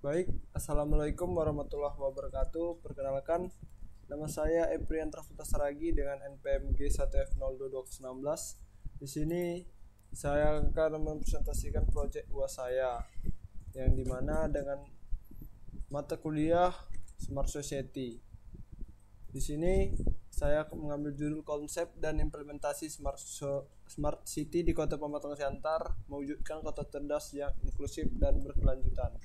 Baik, Assalamualaikum warahmatullahi wabarakatuh. Perkenalkan, nama saya Eprian Trafuta Saragi dengan NPMG 1F02219. Di sini saya akan mempresentasikan proyek UAS saya, yang dimana dengan mata kuliah Smart Society. Di sini saya mengambil judul konsep dan implementasi Smart City di Kota Pematang Siantar, mewujudkan kota cerdas yang inklusif dan berkelanjutan.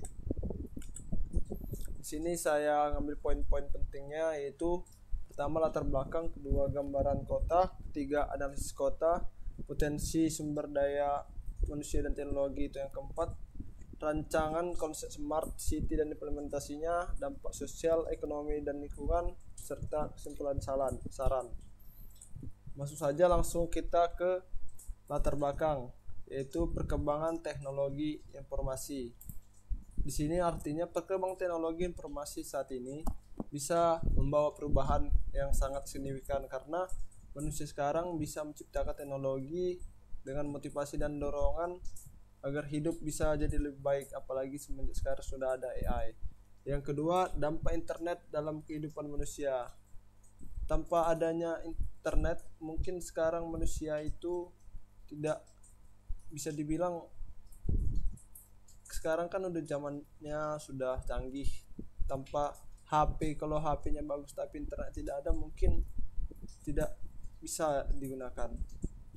Di sini saya ngambil poin-poin pentingnya, yaitu pertama latar belakang, kedua gambaran kota, ketiga analisis kota, potensi sumber daya manusia dan teknologi, itu yang keempat rancangan konsep smart city dan implementasinya, dampak sosial, ekonomi dan lingkungan, serta kesimpulan saran. Masuk saja langsung kita ke latar belakang, yaitu perkembangan teknologi informasi. Di sini artinya perkembangan teknologi informasi saat ini bisa membawa perubahan yang sangat signifikan, karena manusia sekarang bisa menciptakan teknologi dengan motivasi dan dorongan agar hidup bisa jadi lebih baik, apalagi semenjak sekarang sudah ada AI. Yang kedua, dampak internet dalam kehidupan manusia. Tanpa adanya internet, mungkin sekarang manusia itu tidak bisa dibilang, sekarang kan udah zamannya sudah canggih. Tanpa HP, kalau HP-nya bagus tapi internet tidak ada, mungkin tidak bisa digunakan.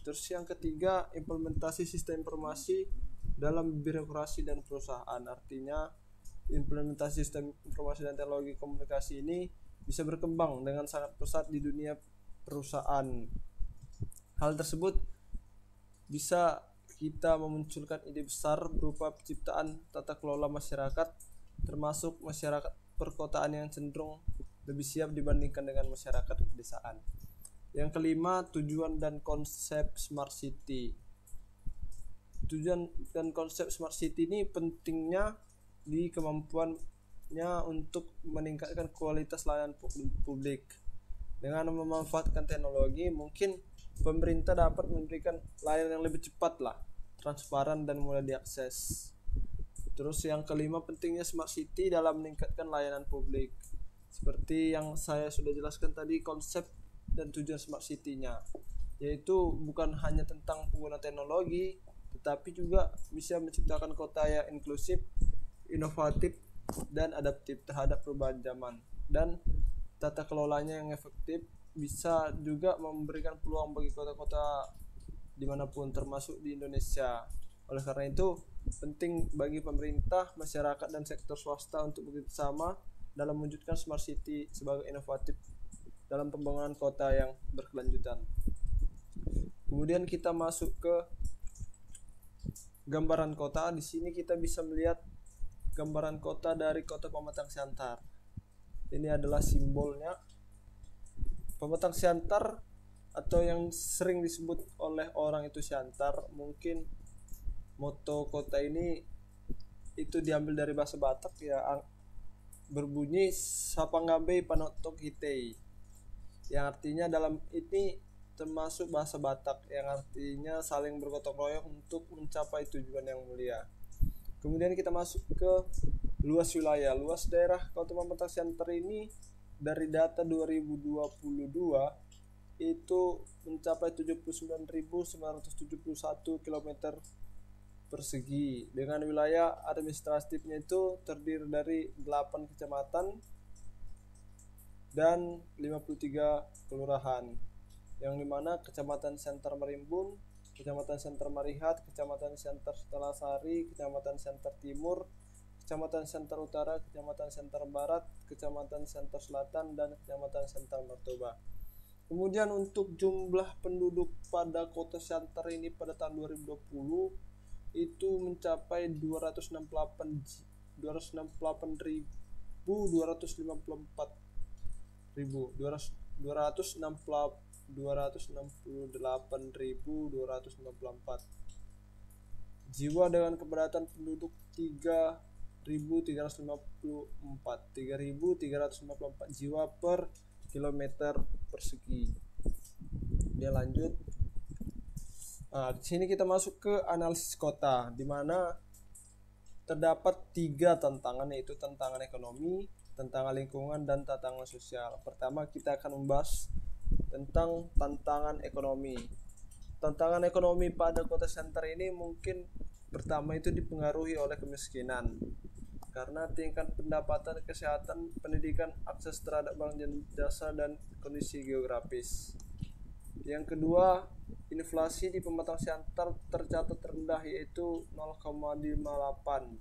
Terus yang ketiga, implementasi sistem informasi dalam birokrasi dan perusahaan. Artinya implementasi sistem informasi dan teknologi komunikasi ini bisa berkembang dengan sangat pesat di dunia perusahaan. Hal tersebut bisa kita memunculkan ide besar berupa penciptaan tata kelola masyarakat, termasuk masyarakat perkotaan yang cenderung lebih siap dibandingkan dengan masyarakat pedesaan. Yang kelima, tujuan dan konsep smart city. Tujuan dan konsep smart city ini pentingnya di kemampuannya untuk meningkatkan kualitas layanan publik. Dengan memanfaatkan teknologi, mungkin pemerintah dapat memberikan layanan yang lebih cepat lah, transparan dan mudah diakses. Terus yang kelima, pentingnya smart city dalam meningkatkan layanan publik. Seperti yang saya sudah jelaskan tadi, konsep dan tujuan smart city-nya, yaitu bukan hanya tentang pengguna teknologi, tetapi juga bisa menciptakan kota yang inklusif, inovatif, dan adaptif terhadap perubahan zaman. Dan tata kelolanya yang efektif bisa juga memberikan peluang bagi kota-kota dimanapun, termasuk di Indonesia. Oleh karena itu, penting bagi pemerintah, masyarakat, dan sektor swasta untuk bekerjasama dalam mewujudkan smart city sebagai inovatif dalam pembangunan kota yang berkelanjutan. Kemudian kita masuk ke gambaran kota. Di sini kita bisa melihat gambaran kota dari Kota Pematang Siantar. Ini adalah simbolnya. Pematang Siantar, atau yang sering disebut oleh orang itu Siantar, mungkin moto kota ini itu diambil dari bahasa Batak, ya, berbunyi Sapangabe Panotok Hitei, yang artinya dalam ini termasuk bahasa Batak, yang artinya saling bergotong royong untuk mencapai tujuan yang mulia. Kemudian kita masuk ke luas wilayah. Luas daerah Kota Pematang Siantar ini dari data 2022 itu mencapai 79.971 km persegi, dengan wilayah administratifnya itu terdiri dari 8 kecamatan dan 53 kelurahan, yang dimana Kecamatan Senter Marimbun, Kecamatan Senter Marihat, Kecamatan Senter Setelasari, Kecamatan Senter Timur, Kecamatan Senter Utara, Kecamatan Senter Barat, Kecamatan Senter Selatan, dan Kecamatan Senter Martoba. Kemudian untuk jumlah penduduk pada Kota Siantar ini pada tahun 2020 itu mencapai 268.254 jiwa, dengan kepadatan penduduk 3.354 jiwa per kilometer persegi. Dia lanjut. Di sini kita masuk ke analisis kota, di mana terdapat 3 tantangan, yaitu tantangan ekonomi, tantangan lingkungan, dan tantangan sosial. Pertama kita akan membahas tentang tantangan ekonomi. Tantangan ekonomi pada kota center ini mungkin pertama itu dipengaruhi oleh kemiskinan, karena tingkat pendapatan, kesehatan, pendidikan, akses terhadap barang dan jasa, dan kondisi geografis. Yang kedua, inflasi di Pematang Siantar tercatat rendah, yaitu 0,58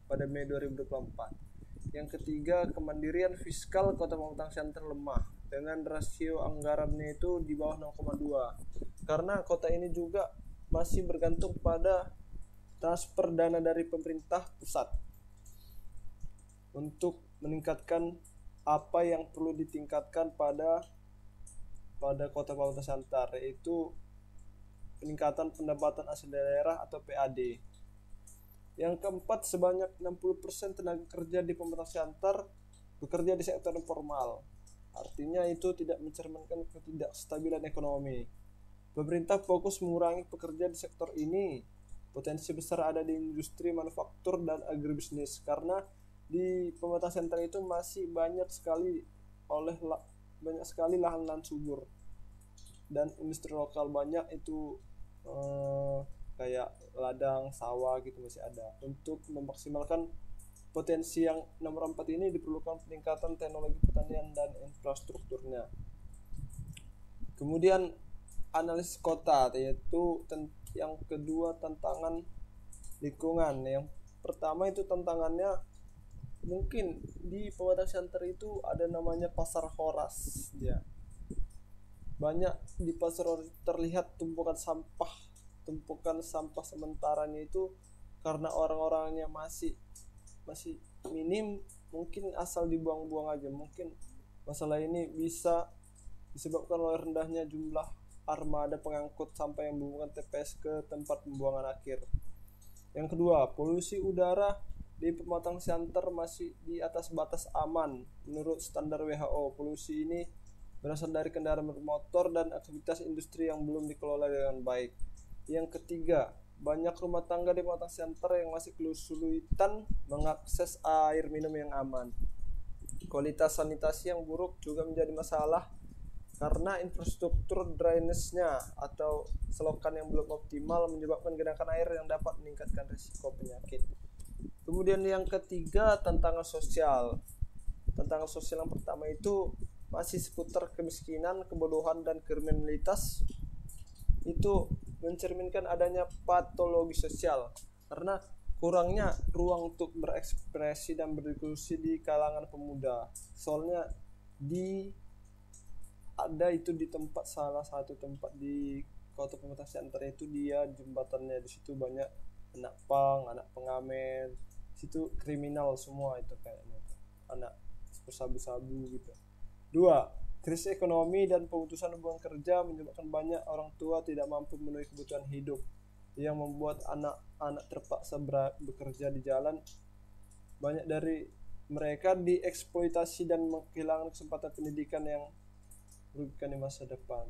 pada Mei 2024. Yang ketiga, kemandirian fiskal Kota Pematang Siantar lemah dengan rasio anggarannya itu di bawah 0,2, karena kota ini juga masih bergantung pada transfer dana dari pemerintah pusat untuk meningkatkan apa yang perlu ditingkatkan pada Kota Pematang Siantar, yaitu peningkatan pendapatan asli daerah atau PAD. Yang keempat, sebanyak 60% tenaga kerja di Pematang Siantar bekerja di sektor informal. Artinya itu tidak mencerminkan ketidakstabilan ekonomi. Pemerintah fokus mengurangi pekerja di sektor ini. Potensi besar ada di industri manufaktur dan agribisnis, karena di Pematang Siantar itu masih banyak sekali lahan-lahan subur, dan industri lokal banyak itu kayak ladang, sawah gitu masih ada. Untuk memaksimalkan potensi yang nomor 4 ini diperlukan peningkatan teknologi pertanian dan infrastrukturnya. Kemudian analisis kota, yaitu yang kedua tantangan lingkungan. Yang pertama itu tantangannya mungkin di Pematang Siantar itu ada namanya pasar Horas ya. Banyak di pasar Horas terlihat tumpukan sampah sementaranya itu karena orang-orangnya masih minim, mungkin asal dibuang-buang aja. Mungkin masalah ini bisa disebabkan oleh rendahnya jumlah armada pengangkut sampah yang menghubungkan TPS ke tempat pembuangan akhir. Yang kedua, polusi udara di Pematang Siantar masih di atas batas aman menurut standar WHO. Polusi ini berasal dari kendaraan bermotor dan aktivitas industri yang belum dikelola dengan baik. Yang ketiga, banyak rumah tangga di Pematang Siantar yang masih kesulitan mengakses air minum yang aman. Kualitas sanitasi yang buruk juga menjadi masalah karena infrastruktur drainase-nya atau selokan yang belum optimal menyebabkan genangan air yang dapat meningkatkan risiko penyakit. Kemudian yang ketiga, tantangan sosial. Tantangan sosial yang pertama itu masih seputar kemiskinan, kebodohan, dan kriminalitas. Itu mencerminkan adanya patologi sosial karena kurangnya ruang untuk berekspresi dan berdiskusi di kalangan pemuda. Soalnya salah satu tempat di Kota Pematang Siantar itu dia jembatannya, di situ banyak anak pang, anak pengamen, situ kriminal semua itu kayaknya, anak bersabu-sabu gitu. 2. Krisis ekonomi dan pemutusan hubungan kerja menyebabkan banyak orang tua tidak mampu memenuhi kebutuhan hidup, yang membuat anak-anak terpaksa bekerja di jalan. Banyak dari mereka dieksploitasi dan kehilangan kesempatan pendidikan yang merugikan di masa depan.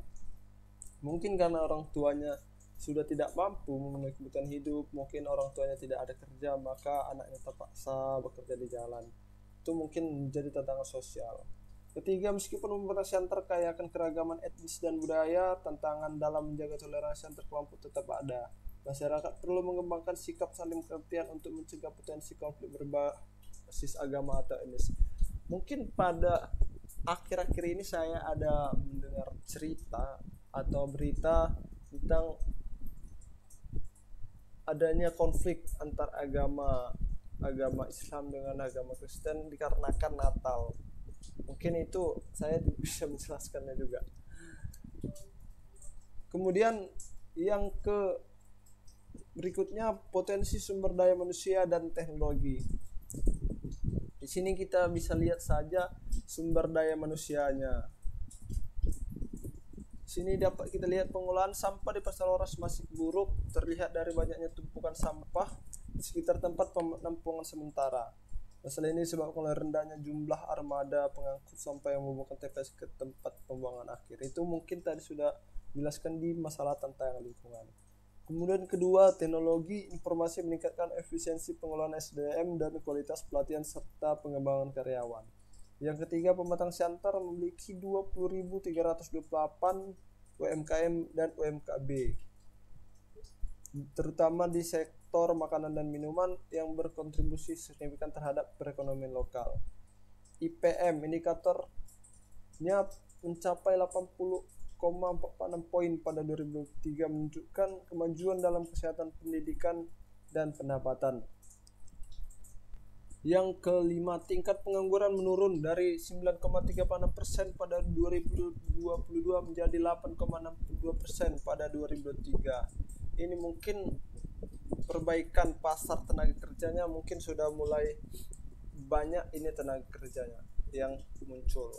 Mungkin karena orang tuanya sudah tidak mampu memenuhi kebutuhan hidup, mungkin orang tuanya tidak ada kerja, maka anaknya terpaksa bekerja di jalan. Itu mungkin menjadi tantangan sosial. Ketiga, meskipun Pematang Siantar kaya akan keragaman etnis dan budaya, tantangan dalam menjaga toleransi antar kelompok tetap ada. Masyarakat perlu mengembangkan sikap saling pengertian untuk mencegah potensi konflik berbasis agama atau etnis. Mungkin pada akhir-akhir ini saya ada mendengar cerita atau berita tentang adanya konflik antar agama Islam dengan agama Kristen dikarenakan Natal. Mungkin itu saya bisa menjelaskannya juga. Kemudian yang berikutnya, potensi sumber daya manusia dan teknologi. Di sini kita bisa lihat saja sumber daya manusianya. Di sini dapat kita lihat pengolahan sampah di Pasar Horas masih buruk, terlihat dari banyaknya tumpukan sampah di sekitar tempat penampungan sementara. Masalah ini disebabkan oleh rendahnya jumlah armada pengangkut sampah yang menghubungkan TPS ke tempat pembuangan akhir. Itu mungkin tadi sudah dijelaskan di masalah tantangan lingkungan. Kemudian kedua, teknologi informasi meningkatkan efisiensi pengelolaan SDM dan kualitas pelatihan serta pengembangan karyawan. Yang ketiga, pematang siantar memiliki 20.328 UMKM dan UMKB, terutama di sektor makanan dan minuman yang berkontribusi signifikan terhadap perekonomian lokal. IPM indikatornya mencapai 80,46 poin pada 2023, menunjukkan kemajuan dalam kesehatan, pendidikan, dan pendapatan. Yang kelima, tingkat pengangguran menurun dari 9,36% pada 2022 menjadi 8,62% pada 2023. Ini mungkin perbaikan pasar tenaga kerjanya mungkin sudah mulai banyak ini tenaga kerjanya yang muncul.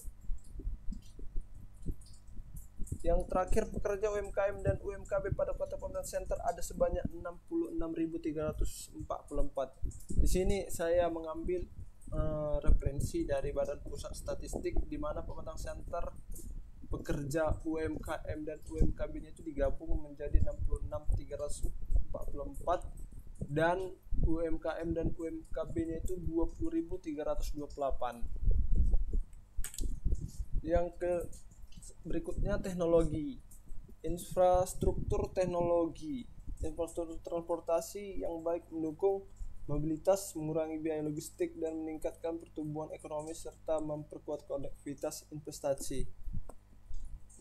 Yang terakhir, pekerja UMKM dan UMKB pada Kota Pematang Siantar ada sebanyak 66.344. Di sini saya mengambil referensi dari Badan Pusat Statistik, di mana Pematang Siantar pekerja UMKM dan UMKB-nya itu digabung menjadi 66.344 dan UMKM dan UMKB-nya itu 20.328. Yang berikutnya, teknologi, infrastruktur teknologi, infrastruktur transportasi yang baik mendukung mobilitas, mengurangi biaya logistik, dan meningkatkan pertumbuhan ekonomi serta memperkuat konektivitas investasi.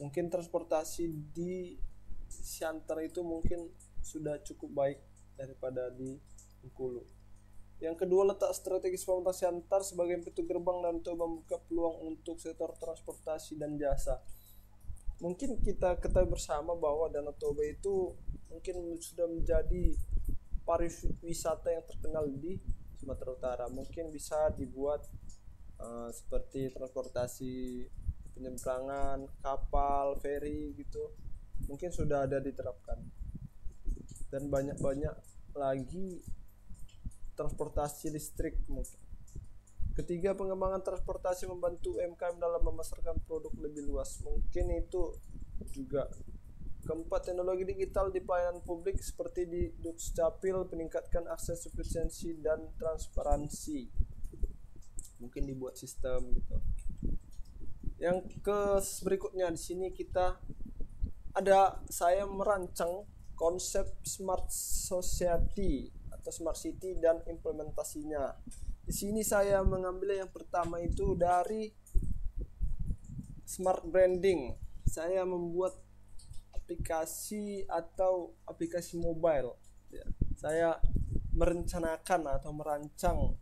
Mungkin transportasi di Siantar itu mungkin sudah cukup baik daripada di Bengkulu. Yang kedua, letak strategis Pematang Siantar sebagai pintu gerbang dan untuk membuka peluang untuk sektor transportasi dan jasa. Mungkin kita ketahui bersama bahwa Danau Toba itu mungkin sudah menjadi pariwisata yang terkenal di Sumatera Utara. Mungkin bisa dibuat seperti transportasi penyeberangan kapal, feri gitu. Mungkin sudah ada diterapkan. Dan banyak-banyak lagi transportasi listrik mungkin. Ketiga, pengembangan transportasi membantu UMKM dalam memasarkan produk lebih luas. Mungkin itu juga. Keempat, teknologi digital di pelayanan publik seperti di Dukcapil meningkatkan akses, efisiensi, dan transparansi. Mungkin dibuat sistem gitu. Yang berikutnya di sini saya merancang konsep smart society atau smart city dan implementasinya. Di sini saya mengambil yang pertama itu dari smart branding. Saya membuat aplikasi atau aplikasi mobile. Saya merencanakan atau merancang,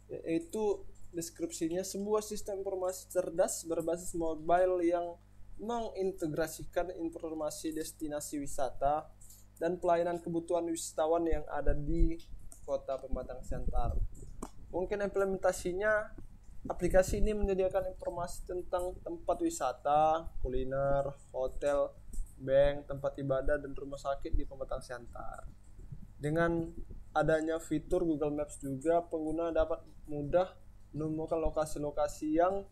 yaitu deskripsinya sebuah sistem informasi cerdas berbasis mobile yang mengintegrasikan informasi destinasi wisata dan pelayanan kebutuhan wisatawan yang ada di Kota Pematang Siantar. Mungkin implementasinya, aplikasi ini menyediakan informasi tentang tempat wisata, kuliner, hotel, bank, tempat ibadah, dan rumah sakit di Pematang Siantar. Dengan adanya fitur Google Maps juga, pengguna dapat mudah menemukan lokasi-lokasi yang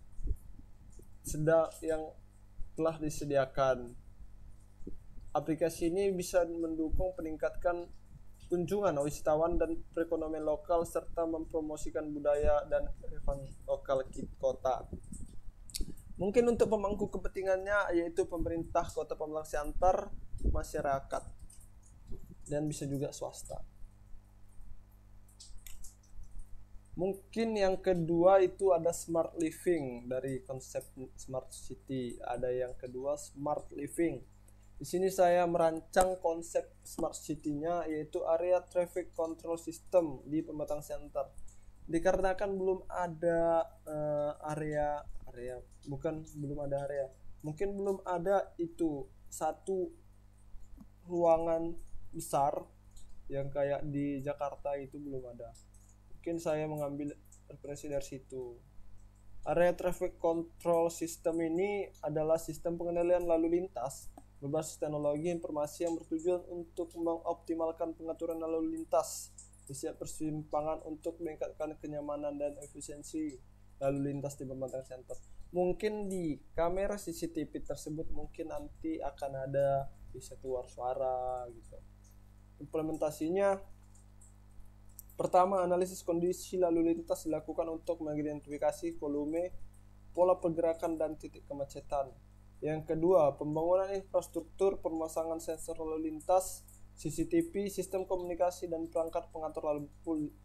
telah disediakan. Aplikasi ini bisa mendukung peningkatan kunjungan wisatawan dan perekonomian lokal serta mempromosikan budaya dan kearifan lokal kota. Mungkin untuk pemangku kepentingannya yaitu pemerintah Kota Pematang Siantar, masyarakat, dan bisa juga swasta. Mungkin yang kedua itu ada smart living dari konsep smart city. Ada yang kedua smart living. Di sini saya merancang konsep smart city-nya yaitu area traffic control system di Pematang Siantar. Dikarenakan belum ada mungkin belum ada itu satu ruangan besar yang kayak di Jakarta, itu belum ada. Mungkin saya mengambil referensi dari situ. Area traffic control system ini adalah sistem pengendalian lalu lintas berbasis teknologi informasi yang bertujuan untuk mengoptimalkan pengaturan lalu lintas di setiap persimpangan untuk meningkatkan kenyamanan dan efisiensi lalu lintas di Pematang Siantar. Mungkin di kamera CCTV tersebut mungkin nanti akan ada bisa keluar suara gitu. Implementasinya, pertama, analisis kondisi lalu lintas dilakukan untuk mengidentifikasi volume, pola pergerakan, dan titik kemacetan. Yang kedua, pembangunan infrastruktur, pemasangan sensor lalu lintas, CCTV, sistem komunikasi, dan perangkat pengatur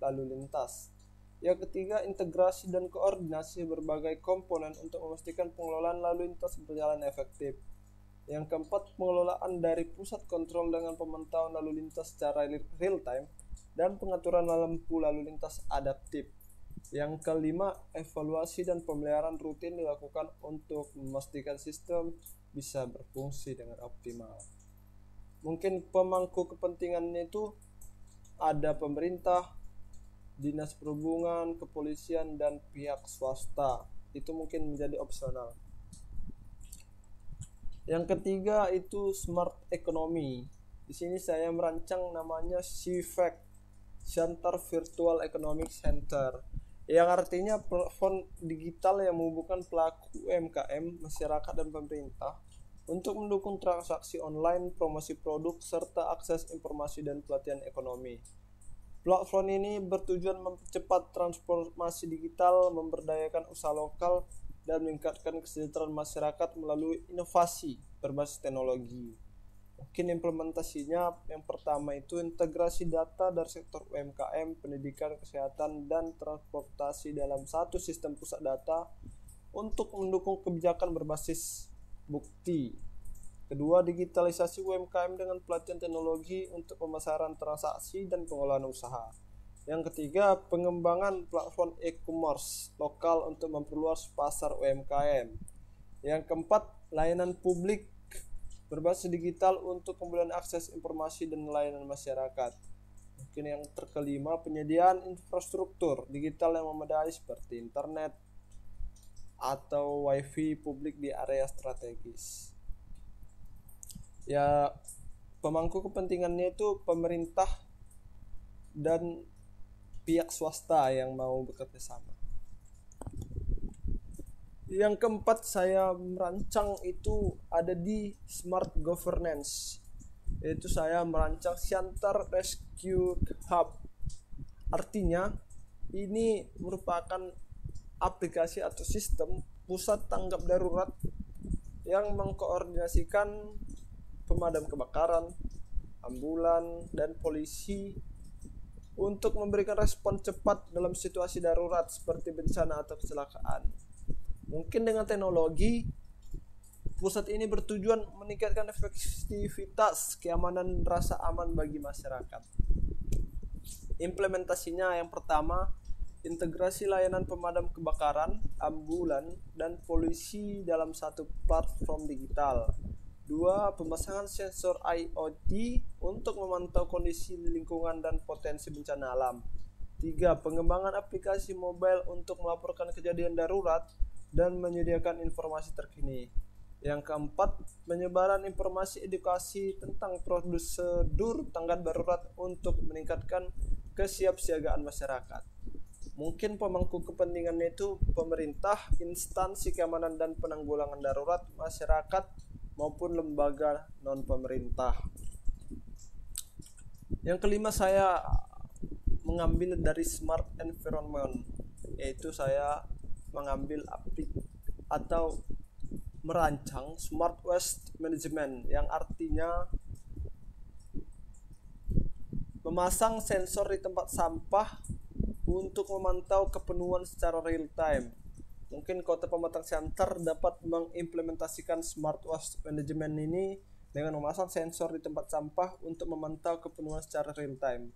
lalu lintas. Yang ketiga, integrasi dan koordinasi berbagai komponen untuk memastikan pengelolaan lalu lintas berjalan efektif. Yang keempat, pengelolaan dari pusat kontrol dengan pemantauan lalu lintas secara real time dan pengaturan lampu lalu lintas adaptif. Yang kelima, evaluasi dan pemeliharaan rutin dilakukan untuk memastikan sistem bisa berfungsi dengan optimal. Mungkin pemangku kepentingannya itu ada pemerintah, dinas perhubungan, kepolisian, dan pihak swasta. Itu mungkin menjadi opsional. Yang ketiga itu smart economy. Di sini saya merancang namanya CVEC, Center Virtual Economic Center, yang artinya platform digital yang menghubungkan pelaku UMKM, masyarakat, dan pemerintah untuk mendukung transaksi online, promosi produk, serta akses informasi dan pelatihan ekonomi. Platform ini bertujuan mempercepat transformasi digital, memberdayakan usaha lokal, dan meningkatkan kesejahteraan masyarakat melalui inovasi berbasis teknologi. Mungkin implementasinya, yang pertama itu integrasi data dari sektor UMKM, pendidikan, kesehatan, dan transportasi dalam satu sistem pusat data untuk mendukung kebijakan berbasis bukti. Kedua, digitalisasi UMKM dengan pelatihan teknologi untuk pemasaran transaksi dan pengelolaan usaha. Yang ketiga, pengembangan platform e-commerce lokal untuk memperluas pasar UMKM. Yang keempat, layanan publik berbasis digital untuk pemberian akses informasi dan layanan masyarakat. Mungkin yang kelima, penyediaan infrastruktur digital yang memadai seperti internet atau wifi publik di area strategis. Ya, pemangku kepentingannya itu pemerintah dan pihak swasta yang mau bekerja sama. Yang keempat saya merancang itu ada di smart governance, yaitu saya merancang Center Rescue Hub. Artinya ini merupakan aplikasi atau sistem pusat tanggap darurat yang mengkoordinasikan pemadam kebakaran, ambulan, dan polisi untuk memberikan respon cepat dalam situasi darurat seperti bencana atau kecelakaan. Mungkin dengan teknologi, pusat ini bertujuan meningkatkan efektivitas, keamanan, dan rasa aman bagi masyarakat. Implementasinya, yang pertama, integrasi layanan pemadam kebakaran, ambulan, dan polisi dalam satu platform digital. Dua, pemasangan sensor IoT untuk memantau kondisi lingkungan dan potensi bencana alam. Tiga, pengembangan aplikasi mobile untuk melaporkan kejadian darurat dan menyediakan informasi terkini. Yang keempat, penyebaran informasi edukasi tentang prosedur tanggap darurat untuk meningkatkan kesiapsiagaan masyarakat. Mungkin pemangku kepentingannya itu pemerintah, instansi keamanan dan penanggulangan darurat, masyarakat, maupun lembaga non-pemerintah. Yang kelima, saya mengambil dari smart environment, yaitu saya mengambil atau merancang smart waste management, yang artinya memasang sensor di tempat sampah untuk memantau kepenuhan secara real time. Mungkin Kota Pematang Siantar dapat mengimplementasikan smart waste management ini dengan memasang sensor di tempat sampah untuk memantau kepenuhan secara real time.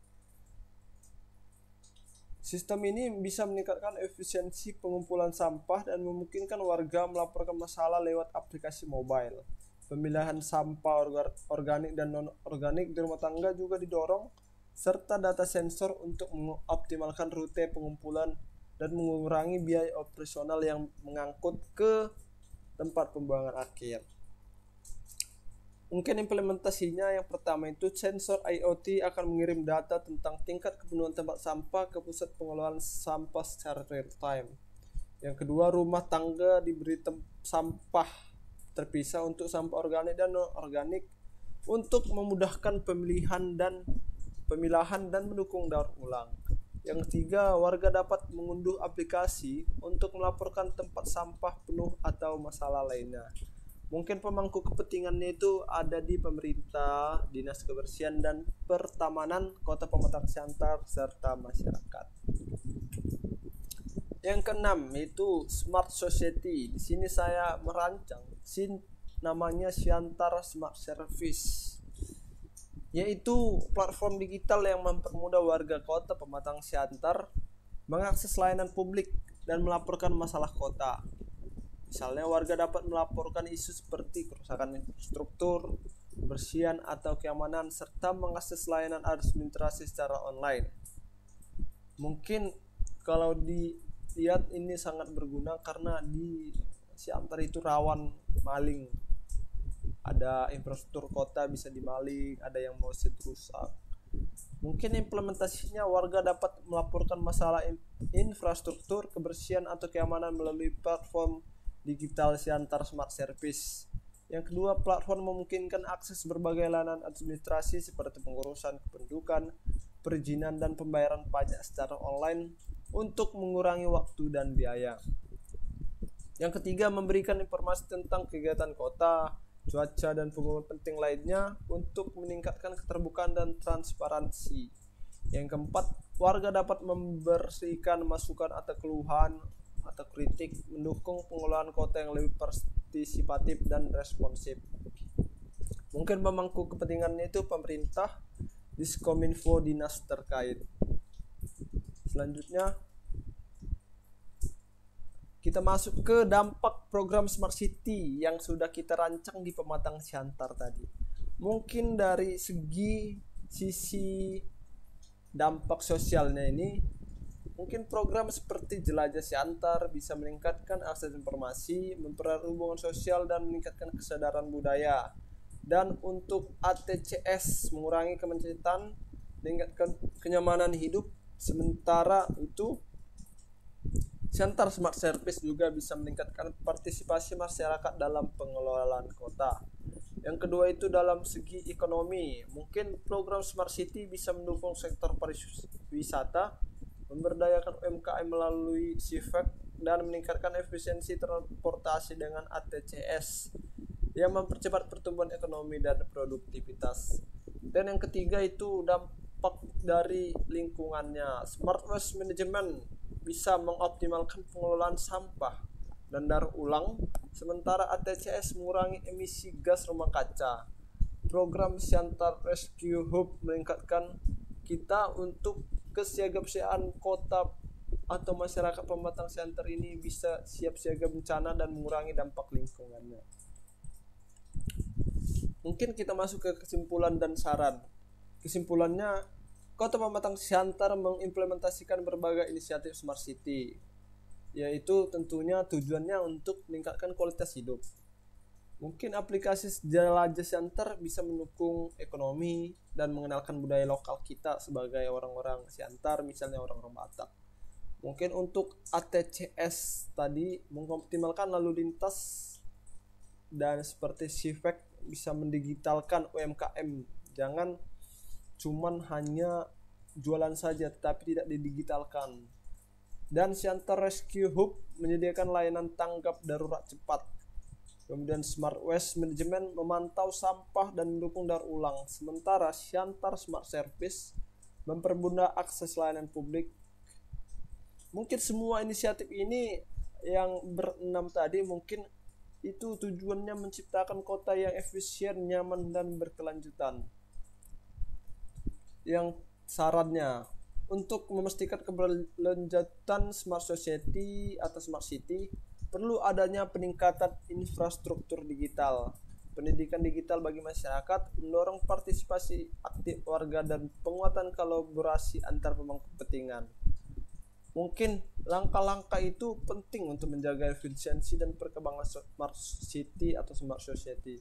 Sistem ini bisa meningkatkan efisiensi pengumpulan sampah dan memungkinkan warga melaporkan masalah lewat aplikasi mobile. Pemilahan sampah organik dan non-organik di rumah tangga juga didorong, serta data sensor untuk mengoptimalkan rute pengumpulan dan mengurangi biaya operasional yang mengangkut ke tempat pembuangan akhir. Mungkin implementasinya, yang pertama itu sensor IoT akan mengirim data tentang tingkat kepenuhan tempat sampah ke pusat pengelolaan sampah secara real time. Yang kedua, rumah tangga diberi sampah terpisah untuk sampah organik dan non organik untuk memudahkan pemilahan dan mendukung daur ulang. Yang ketiga, warga dapat mengunduh aplikasi untuk melaporkan tempat sampah penuh atau masalah lainnya. Mungkin pemangku kepentingannya itu ada di pemerintah, dinas kebersihan dan pertamanan, kota pematang siantar, serta masyarakat. Yang keenam itu smart society. Di sini saya merancang namanya Siantar Smart Service, yaitu platform digital yang mempermudah warga kota Pematang Siantar mengakses layanan publik dan melaporkan masalah kota. Misalnya warga dapat melaporkan isu seperti kerusakan infrastruktur, kebersihan atau keamanan, serta mengakses layanan administrasi secara online. Mungkin kalau dilihat ini sangat berguna karena di Siantar itu rawan maling. Ada infrastruktur kota bisa dimaling, ada yang mau rusak. Mungkin implementasinya warga dapat melaporkan masalah infrastruktur, kebersihan atau keamanan melalui platform digital Siantar Smart Service. Yang kedua, platform memungkinkan akses berbagai layanan administrasi seperti pengurusan kependudukan, perizinan dan pembayaran pajak secara online untuk mengurangi waktu dan biaya. Yang ketiga, memberikan informasi tentang kegiatan kota, cuaca dan pengumuman penting lainnya untuk meningkatkan keterbukaan dan transparansi. Yang keempat, warga dapat memberikan masukan atau keluhan atau kritik, mendukung pengelolaan kota yang lebih partisipatif dan responsif. Mungkin pemangku kepentingannya itu pemerintah, Diskominfo, dinas terkait. Selanjutnya kita masuk ke dampak program Smart City yang sudah kita rancang di Pematang Siantar tadi. Mungkin dari sisi dampak sosialnya ini, mungkin program seperti Jelajah Siantar bisa meningkatkan akses informasi, mempererat hubungan sosial dan meningkatkan kesadaran budaya. Dan untuk ATCS mengurangi kemacetan, meningkatkan kenyamanan hidup. Sementara itu Siantar Smart Service juga bisa meningkatkan partisipasi masyarakat dalam pengelolaan kota. Yang kedua itu dalam segi ekonomi, mungkin program Smart City bisa mendukung sektor pariwisata, memberdayakan UMKM melalui SIFEK, dan meningkatkan efisiensi transportasi dengan ATCS yang mempercepat pertumbuhan ekonomi dan produktivitas. Dan yang ketiga itu dampak dari lingkungannya. Smart Waste Management bisa mengoptimalkan pengelolaan sampah dan daur ulang, sementara ATCS mengurangi emisi gas rumah kaca. Program Siantar Rescue Hub meningkatkan kita untuk kesiapsiagaan kota atau masyarakat Pematang Siantar ini bisa siap siaga bencana dan mengurangi dampak lingkungannya. Mungkin kita masuk ke kesimpulan dan saran. Kesimpulannya, Kota Pematang Siantar mengimplementasikan berbagai inisiatif Smart City, yaitu tentunya tujuannya untuk meningkatkan kualitas hidup. Mungkin aplikasi Jelajah Siantar bisa mendukung ekonomi dan mengenalkan budaya lokal kita sebagai orang-orang Siantar, misalnya orang-orang Batak. Mungkin untuk ATCS tadi mengoptimalkan lalu lintas dan seperti SIFEK bisa mendigitalkan UMKM. Jangan cuman hanya jualan saja tetapi tidak didigitalkan. Dan Siantar Rescue Hub menyediakan layanan tanggap darurat cepat. Kemudian Smart Waste Management memantau sampah dan mendukung daur ulang. Sementara Siantar Smart Service mempermudah akses layanan publik. Mungkin semua inisiatif ini yang berenam tadi mungkin itu tujuannya menciptakan kota yang efisien, nyaman dan berkelanjutan. Yang sarannya untuk memastikan keberlanjutan Smart Society atau Smart City perlu adanya peningkatan infrastruktur digital, pendidikan digital bagi masyarakat, mendorong partisipasi aktif warga dan penguatan kolaborasi antar pemangku kepentingan. Mungkin langkah-langkah itu penting untuk menjaga efisiensi dan perkembangan Smart City atau Smart Society.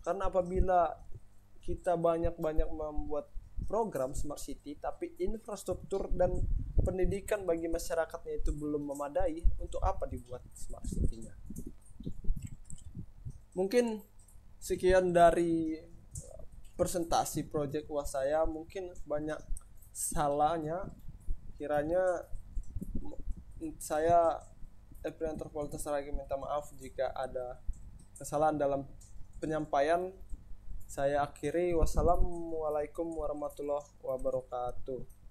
Karena apabila kita banyak-banyak membuat program Smart City tapi infrastruktur dan pendidikan bagi masyarakatnya itu belum memadai, untuk apa dibuat Smart City-nya? Mungkin sekian dari presentasi project UAS saya mungkin banyak salahnya. Kiranya saya Epriantor Poltes lagi minta maaf jika ada kesalahan dalam penyampaian. Saya akhiri, wassalamualaikum warahmatullahi wabarakatuh.